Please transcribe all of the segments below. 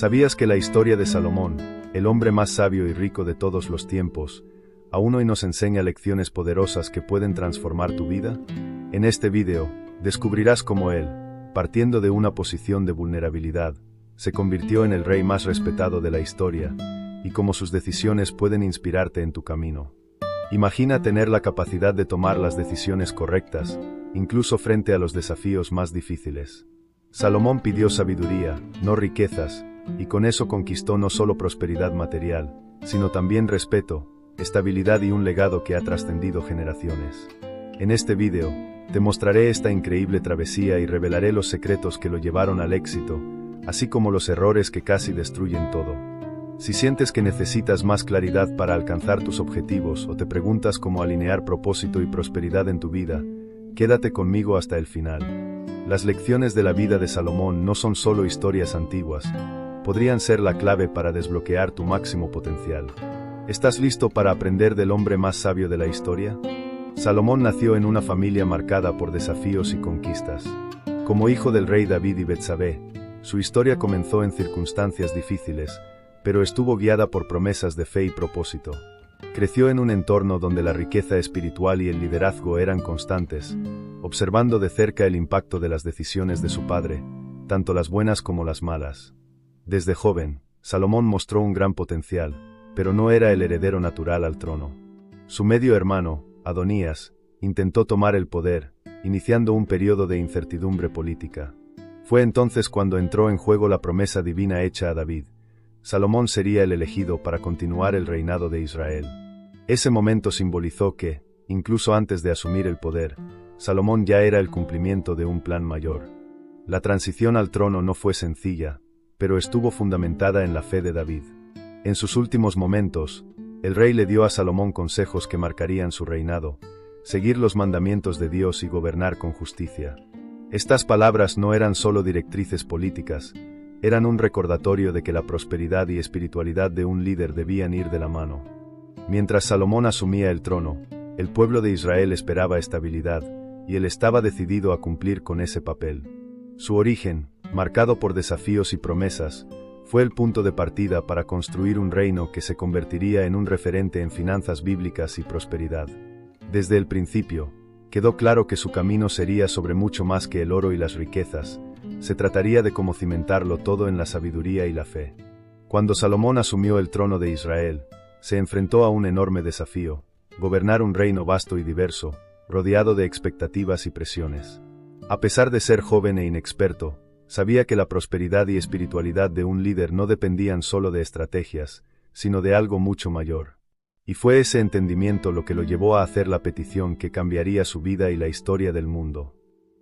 ¿Sabías que la historia de Salomón, el hombre más sabio y rico de todos los tiempos, aún hoy nos enseña lecciones poderosas que pueden transformar tu vida? En este video, descubrirás cómo él, partiendo de una posición de vulnerabilidad, se convirtió en el rey más respetado de la historia, y cómo sus decisiones pueden inspirarte en tu camino. Imagina tener la capacidad de tomar las decisiones correctas, incluso frente a los desafíos más difíciles. Salomón pidió sabiduría, no riquezas, y con eso conquistó no solo prosperidad material, sino también respeto, estabilidad y un legado que ha trascendido generaciones. En este video, te mostraré esta increíble travesía y revelaré los secretos que lo llevaron al éxito, así como los errores que casi destruyen todo. Si sientes que necesitas más claridad para alcanzar tus objetivos o te preguntas cómo alinear propósito y prosperidad en tu vida, quédate conmigo hasta el final. Las lecciones de la vida de Salomón no son solo historias antiguas, podrían ser la clave para desbloquear tu máximo potencial. ¿Estás listo para aprender del hombre más sabio de la historia? Salomón nació en una familia marcada por desafíos y conquistas. Como hijo del rey David y Betsabé, su historia comenzó en circunstancias difíciles, pero estuvo guiada por promesas de fe y propósito. Creció en un entorno donde la riqueza espiritual y el liderazgo eran constantes, observando de cerca el impacto de las decisiones de su padre, tanto las buenas como las malas. Desde joven, Salomón mostró un gran potencial, pero no era el heredero natural al trono. Su medio hermano, Adonías, intentó tomar el poder, iniciando un periodo de incertidumbre política. Fue entonces cuando entró en juego la promesa divina hecha a David. Salomón sería el elegido para continuar el reinado de Israel. Ese momento simbolizó que, incluso antes de asumir el poder, Salomón ya era el cumplimiento de un plan mayor. La transición al trono no fue sencilla, pero estuvo fundamentada en la fe de David. En sus últimos momentos, el rey le dio a Salomón consejos que marcarían su reinado: seguir los mandamientos de Dios y gobernar con justicia. Estas palabras no eran solo directrices políticas, eran un recordatorio de que la prosperidad y espiritualidad de un líder debían ir de la mano. Mientras Salomón asumía el trono, el pueblo de Israel esperaba estabilidad, y él estaba decidido a cumplir con ese papel. Su origen, marcado por desafíos y promesas, fue el punto de partida para construir un reino que se convertiría en un referente en finanzas bíblicas y prosperidad. Desde el principio, quedó claro que su camino sería sobre mucho más que el oro y las riquezas. Se trataría de cómo cimentarlo todo en la sabiduría y la fe. Cuando Salomón asumió el trono de Israel, se enfrentó a un enorme desafío: gobernar un reino vasto y diverso, rodeado de expectativas y presiones. A pesar de ser joven e inexperto, sabía que la prosperidad y espiritualidad de un líder no dependían solo de estrategias, sino de algo mucho mayor. Y fue ese entendimiento lo que lo llevó a hacer la petición que cambiaría su vida y la historia del mundo.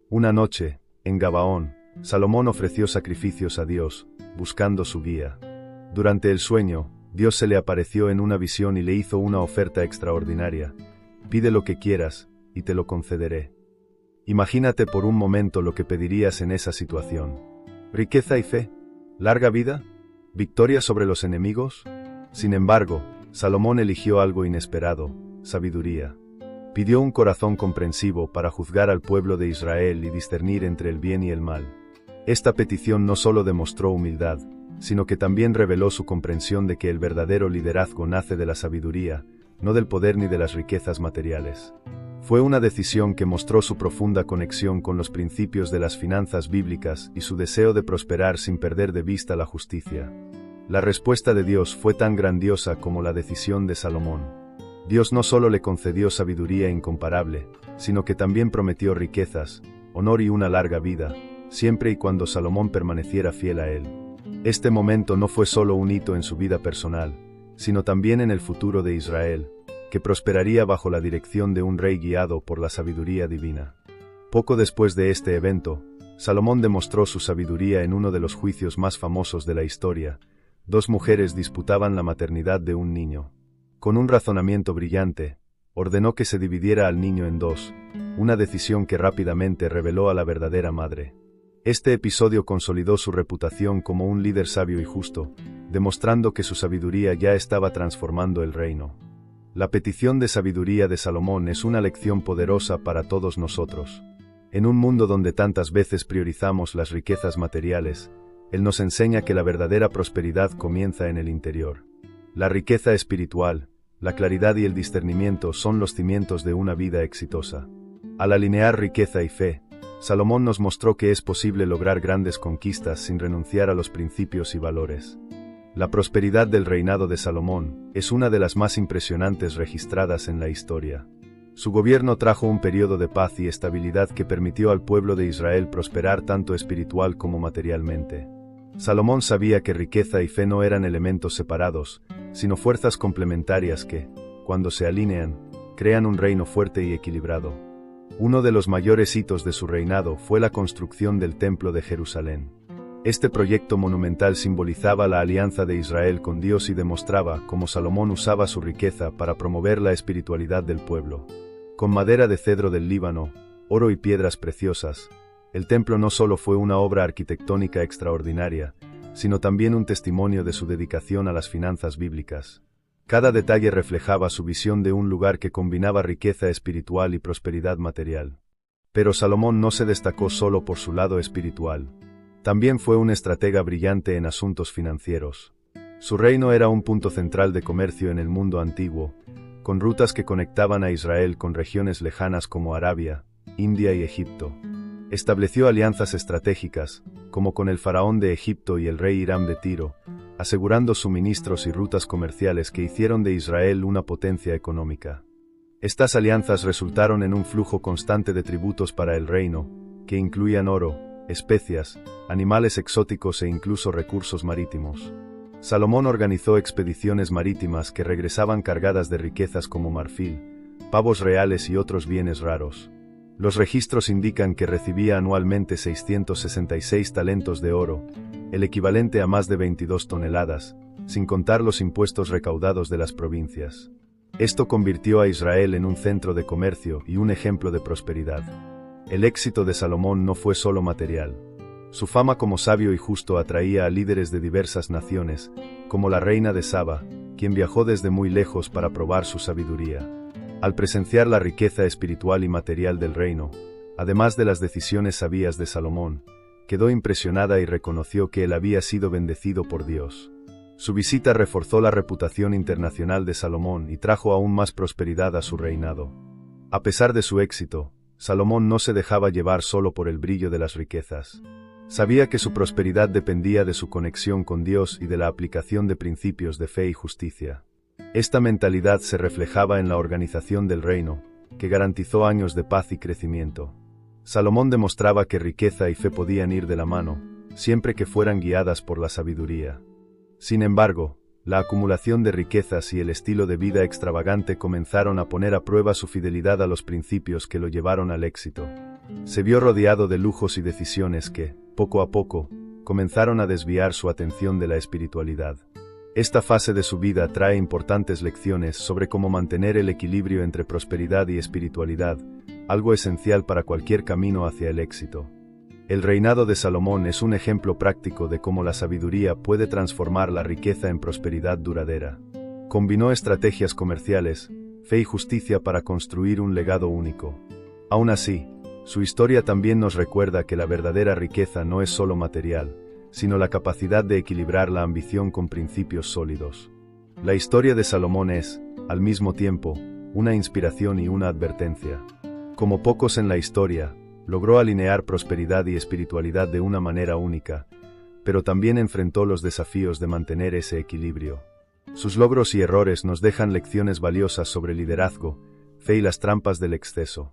Una noche, en Gabaón, Salomón ofreció sacrificios a Dios, buscando su guía. Durante el sueño, Dios se le apareció en una visión y le hizo una oferta extraordinaria: pide lo que quieras, y te lo concederé. Imagínate por un momento lo que pedirías en esa situación. ¿Riqueza y fe? ¿Larga vida? ¿Victoria sobre los enemigos? Sin embargo, Salomón eligió algo inesperado: sabiduría. Pidió un corazón comprensivo para juzgar al pueblo de Israel y discernir entre el bien y el mal. Esta petición no solo demostró humildad, sino que también reveló su comprensión de que el verdadero liderazgo nace de la sabiduría, no del poder ni de las riquezas materiales. Fue una decisión que mostró su profunda conexión con los principios de las finanzas bíblicas y su deseo de prosperar sin perder de vista la justicia. La respuesta de Dios fue tan grandiosa como la decisión de Salomón. Dios no solo le concedió sabiduría incomparable, sino que también prometió riquezas, honor y una larga vida, siempre y cuando Salomón permaneciera fiel a él. Este momento no fue solo un hito en su vida personal, sino también en el futuro de Israel, que prosperaría bajo la dirección de un rey guiado por la sabiduría divina. Poco después de este evento, Salomón demostró su sabiduría en uno de los juicios más famosos de la historia. Dos mujeres disputaban la maternidad de un niño. Con un razonamiento brillante, ordenó que se dividiera al niño en dos, una decisión que rápidamente reveló a la verdadera madre. Este episodio consolidó su reputación como un líder sabio y justo, demostrando que su sabiduría ya estaba transformando el reino. La petición de sabiduría de Salomón es una lección poderosa para todos nosotros. En un mundo donde tantas veces priorizamos las riquezas materiales, él nos enseña que la verdadera prosperidad comienza en el interior. La riqueza espiritual, la claridad y el discernimiento son los cimientos de una vida exitosa. Al alinear riqueza y fe, Salomón nos mostró que es posible lograr grandes conquistas sin renunciar a los principios y valores. La prosperidad del reinado de Salomón es una de las más impresionantes registradas en la historia. Su gobierno trajo un periodo de paz y estabilidad que permitió al pueblo de Israel prosperar tanto espiritual como materialmente. Salomón sabía que riqueza y fe no eran elementos separados, sino fuerzas complementarias que, cuando se alinean, crean un reino fuerte y equilibrado. Uno de los mayores hitos de su reinado fue la construcción del Templo de Jerusalén. Este proyecto monumental simbolizaba la alianza de Israel con Dios y demostraba cómo Salomón usaba su riqueza para promover la espiritualidad del pueblo. Con madera de cedro del Líbano, oro y piedras preciosas, el templo no solo fue una obra arquitectónica extraordinaria, sino también un testimonio de su dedicación a las finanzas bíblicas. Cada detalle reflejaba su visión de un lugar que combinaba riqueza espiritual y prosperidad material. Pero Salomón no se destacó solo por su lado espiritual. También fue un estratega brillante en asuntos financieros. Su reino era un punto central de comercio en el mundo antiguo, con rutas que conectaban a Israel con regiones lejanas como Arabia, India y Egipto. Estableció alianzas estratégicas, como con el faraón de Egipto y el rey Hiram de Tiro, asegurando suministros y rutas comerciales que hicieron de Israel una potencia económica. Estas alianzas resultaron en un flujo constante de tributos para el reino, que incluían oro, especias, animales exóticos e incluso recursos marítimos. Salomón organizó expediciones marítimas que regresaban cargadas de riquezas como marfil, pavos reales y otros bienes raros. Los registros indican que recibía anualmente 666 talentos de oro, el equivalente a más de 22 toneladas, sin contar los impuestos recaudados de las provincias. Esto convirtió a Israel en un centro de comercio y un ejemplo de prosperidad. El éxito de Salomón no fue solo material. Su fama como sabio y justo atraía a líderes de diversas naciones, como la reina de Saba, quien viajó desde muy lejos para probar su sabiduría. Al presenciar la riqueza espiritual y material del reino, además de las decisiones sabias de Salomón, quedó impresionada y reconoció que él había sido bendecido por Dios. Su visita reforzó la reputación internacional de Salomón y trajo aún más prosperidad a su reinado. A pesar de su éxito, Salomón no se dejaba llevar solo por el brillo de las riquezas. Sabía que su prosperidad dependía de su conexión con Dios y de la aplicación de principios de fe y justicia. Esta mentalidad se reflejaba en la organización del reino, que garantizó años de paz y crecimiento. Salomón demostraba que riqueza y fe podían ir de la mano, siempre que fueran guiadas por la sabiduría. Sin embargo, la acumulación de riquezas y el estilo de vida extravagante comenzaron a poner a prueba su fidelidad a los principios que lo llevaron al éxito. Se vio rodeado de lujos y decisiones que, poco a poco, comenzaron a desviar su atención de la espiritualidad. Esta fase de su vida trae importantes lecciones sobre cómo mantener el equilibrio entre prosperidad y espiritualidad, algo esencial para cualquier camino hacia el éxito. El reinado de Salomón es un ejemplo práctico de cómo la sabiduría puede transformar la riqueza en prosperidad duradera. Combinó estrategias comerciales, fe y justicia para construir un legado único. Aún así, su historia también nos recuerda que la verdadera riqueza no es solo material, sino la capacidad de equilibrar la ambición con principios sólidos. La historia de Salomón es, al mismo tiempo, una inspiración y una advertencia. Como pocos en la historia, logró alinear prosperidad y espiritualidad de una manera única, pero también enfrentó los desafíos de mantener ese equilibrio. Sus logros y errores nos dejan lecciones valiosas sobre liderazgo, fe y las trampas del exceso.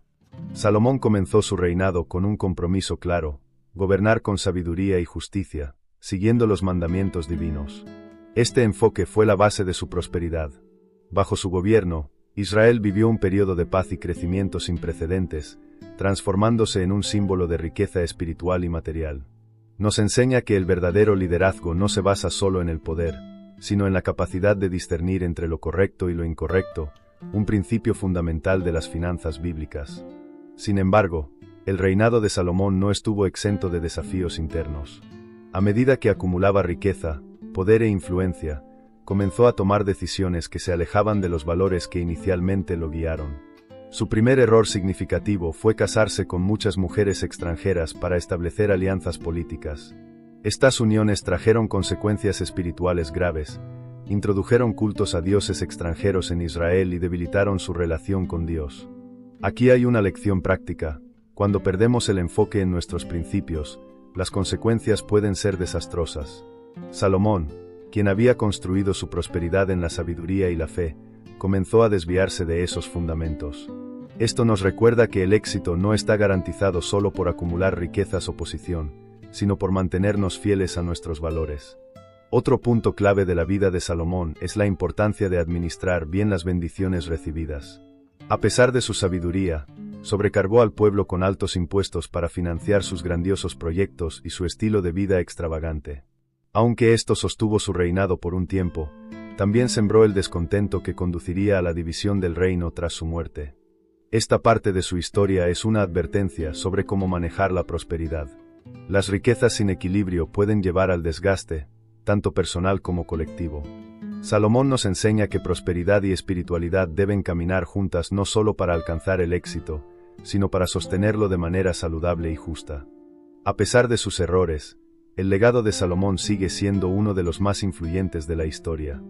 Salomón comenzó su reinado con un compromiso claro: gobernar con sabiduría y justicia, siguiendo los mandamientos divinos. Este enfoque fue la base de su prosperidad. Bajo su gobierno, Israel vivió un periodo de paz y crecimiento sin precedentes, transformándose en un símbolo de riqueza espiritual y material. Nos enseña que el verdadero liderazgo no se basa solo en el poder, sino en la capacidad de discernir entre lo correcto y lo incorrecto, un principio fundamental de las finanzas bíblicas. Sin embargo, el reinado de Salomón no estuvo exento de desafíos internos. A medida que acumulaba riqueza, poder e influencia, comenzó a tomar decisiones que se alejaban de los valores que inicialmente lo guiaron. Su primer error significativo fue casarse con muchas mujeres extranjeras para establecer alianzas políticas. Estas uniones trajeron consecuencias espirituales graves, introdujeron cultos a dioses extranjeros en Israel y debilitaron su relación con Dios. Aquí hay una lección práctica: cuando perdemos el enfoque en nuestros principios, las consecuencias pueden ser desastrosas. Salomón, quien había construido su prosperidad en la sabiduría y la fe, comenzó a desviarse de esos fundamentos. Esto nos recuerda que el éxito no está garantizado solo por acumular riquezas o posición, sino por mantenernos fieles a nuestros valores. Otro punto clave de la vida de Salomón es la importancia de administrar bien las bendiciones recibidas. A pesar de su sabiduría, sobrecargó al pueblo con altos impuestos para financiar sus grandiosos proyectos y su estilo de vida extravagante. Aunque esto sostuvo su reinado por un tiempo, también sembró el descontento que conduciría a la división del reino tras su muerte. Esta parte de su historia es una advertencia sobre cómo manejar la prosperidad. Las riquezas sin equilibrio pueden llevar al desgaste, tanto personal como colectivo. Salomón nos enseña que prosperidad y espiritualidad deben caminar juntas no solo para alcanzar el éxito, sino para sostenerlo de manera saludable y justa. A pesar de sus errores, el legado de Salomón sigue siendo uno de los más influyentes de la historia.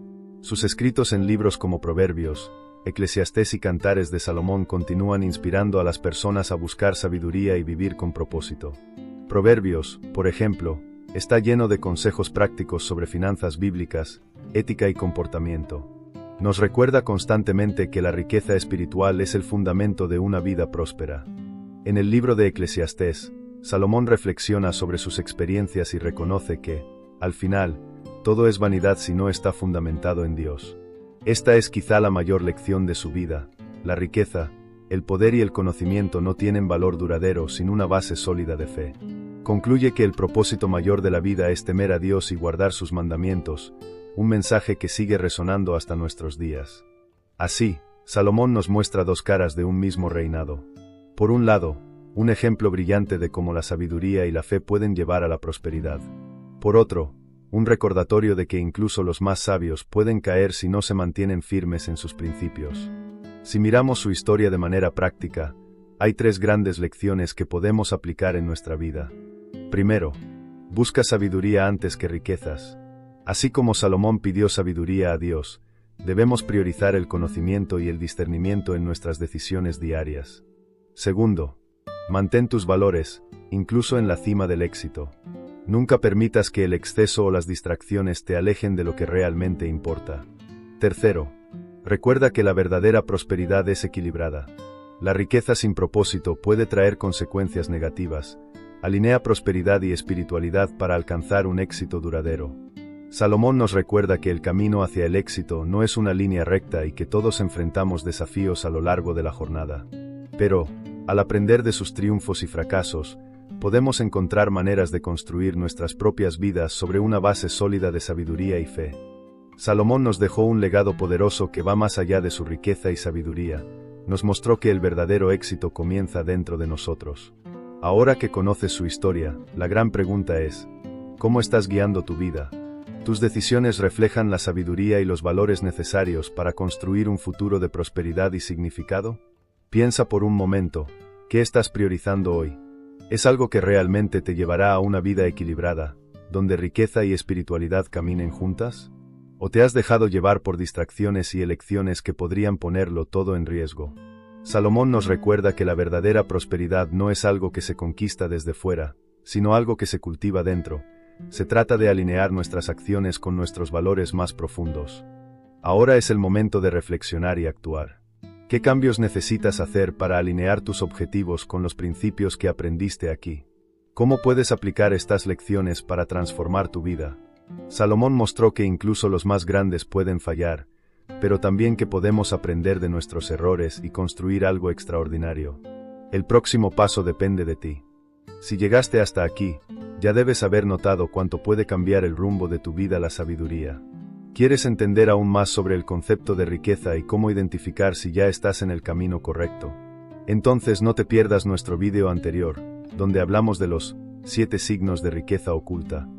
Sus escritos en libros como Proverbios, Eclesiastés y Cantares de Salomón continúan inspirando a las personas a buscar sabiduría y vivir con propósito. Proverbios, por ejemplo, está lleno de consejos prácticos sobre finanzas bíblicas, ética y comportamiento. Nos recuerda constantemente que la riqueza espiritual es el fundamento de una vida próspera. En el libro de Eclesiastés, Salomón reflexiona sobre sus experiencias y reconoce que, al final, todo es vanidad si no está fundamentado en Dios. Esta es quizá la mayor lección de su vida: la riqueza, el poder y el conocimiento no tienen valor duradero sin una base sólida de fe. Concluye que el propósito mayor de la vida es temer a Dios y guardar sus mandamientos, un mensaje que sigue resonando hasta nuestros días. Así, Salomón nos muestra dos caras de un mismo reinado. Por un lado, un ejemplo brillante de cómo la sabiduría y la fe pueden llevar a la prosperidad. Por otro, un recordatorio de que incluso los más sabios pueden caer si no se mantienen firmes en sus principios. Si miramos su historia de manera práctica, hay tres grandes lecciones que podemos aplicar en nuestra vida. Primero, busca sabiduría antes que riquezas. Así como Salomón pidió sabiduría a Dios, debemos priorizar el conocimiento y el discernimiento en nuestras decisiones diarias. Segundo, mantén tus valores, incluso en la cima del éxito. Nunca permitas que el exceso o las distracciones te alejen de lo que realmente importa. Tercero, recuerda que la verdadera prosperidad es equilibrada. La riqueza sin propósito puede traer consecuencias negativas. Alinea prosperidad y espiritualidad para alcanzar un éxito duradero. Salomón nos recuerda que el camino hacia el éxito no es una línea recta y que todos enfrentamos desafíos a lo largo de la jornada. Pero, al aprender de sus triunfos y fracasos, podemos encontrar maneras de construir nuestras propias vidas sobre una base sólida de sabiduría y fe. Salomón nos dejó un legado poderoso que va más allá de su riqueza y sabiduría. Nos mostró que el verdadero éxito comienza dentro de nosotros. Ahora que conoces su historia, la gran pregunta es: ¿cómo estás guiando tu vida? ¿Tus decisiones reflejan la sabiduría y los valores necesarios para construir un futuro de prosperidad y significado? Piensa por un momento, ¿qué estás priorizando hoy? ¿Es algo que realmente te llevará a una vida equilibrada, donde riqueza y espiritualidad caminen juntas? ¿O te has dejado llevar por distracciones y elecciones que podrían ponerlo todo en riesgo? Salomón nos recuerda que la verdadera prosperidad no es algo que se conquista desde fuera, sino algo que se cultiva dentro. Se trata de alinear nuestras acciones con nuestros valores más profundos. Ahora es el momento de reflexionar y actuar. ¿Qué cambios necesitas hacer para alinear tus objetivos con los principios que aprendiste aquí? ¿Cómo puedes aplicar estas lecciones para transformar tu vida? Salomón mostró que incluso los más grandes pueden fallar, pero también que podemos aprender de nuestros errores y construir algo extraordinario. El próximo paso depende de ti. Si llegaste hasta aquí, ya debes haber notado cuánto puede cambiar el rumbo de tu vida la sabiduría. ¿Quieres entender aún más sobre el concepto de riqueza y cómo identificar si ya estás en el camino correcto? Entonces no te pierdas nuestro video anterior, donde hablamos de los 7 signos de riqueza oculta.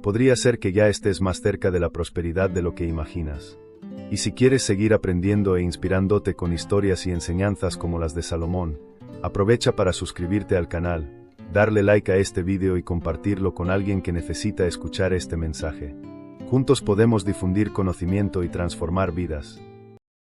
Podría ser que ya estés más cerca de la prosperidad de lo que imaginas. Y si quieres seguir aprendiendo e inspirándote con historias y enseñanzas como las de Salomón, aprovecha para suscribirte al canal, darle like a este video y compartirlo con alguien que necesita escuchar este mensaje. Juntos podemos difundir conocimiento y transformar vidas.